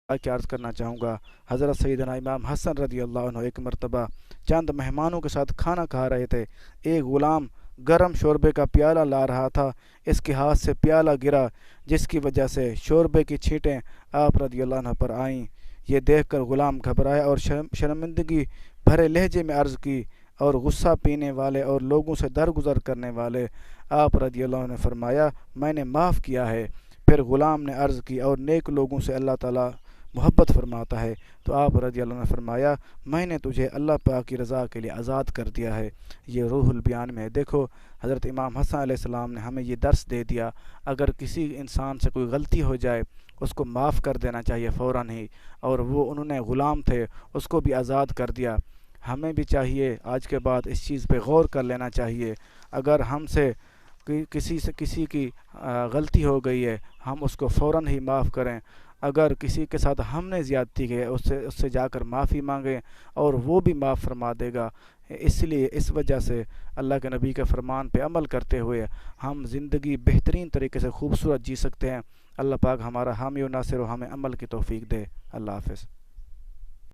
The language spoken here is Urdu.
کہ عرض کرنا چاہوں گا، حضرت سیدنا امام حسن رضی اللہ عنہ ایک مرتبہ چند مہمانوں کے ساتھ کھانا کھا رہے تھے۔ ایک غلام گرم شوربے کا پیالہ لا رہا تھا، اس کے ہاتھ سے پیالہ گرا، جس کی وجہ سے شوربے کی چھینٹیں آپ رضی اللہ عنہ پر آئیں۔ یہ دیکھ کر غلام گھبرایا اور شرمندگی بھرے لہجے میں عرض کی، اور غصہ پینے والے اور لوگوں سے درگزر کرنے والے آپ رضی اللہ عنہ نے فرمایا، میں نے معاف کیا ہے۔ پھر غلام نے عرض کی، اور نیک لوگوں سے اللہ تعالیٰ محبت فرماتا ہے، تو آپ رضی اللہ عنہ نے فرمایا، میں نے تجھے اللہ پاک کی رضا کے لیے آزاد کر دیا ہے۔ یہ روح البیان میں دیکھو، حضرت امام حسن علیہ السلام نے ہمیں یہ درس دے دیا، اگر کسی انسان سے کوئی غلطی ہو جائے اس کو معاف کر دینا چاہیے فوراً ہی، اور وہ انہوں نے غلام تھے اس کو بھی آزاد کر دیا۔ ہمیں بھی چاہیے آج کے بعد اس چیز پہ غور کر لینا چاہیے، اگر ہم سے کسی کی غلطی ہو گئی ہے ہم اس کو فوراً ہی معاف کریں، اگر کسی کے ساتھ ہم نے زیادتی کی ہے اس سے جا کر معافی مانگیں اور وہ بھی معاف فرما دے گا۔ اس لیے اس وجہ سے اللہ کے نبی کے فرمان پہ عمل کرتے ہوئے ہم زندگی بہترین طریقے سے خوبصورت جی سکتے ہیں۔ اللہ پاک ہمارا حامی و ناصر و ہمیں عمل کی توفیق دے۔ اللہ حافظ۔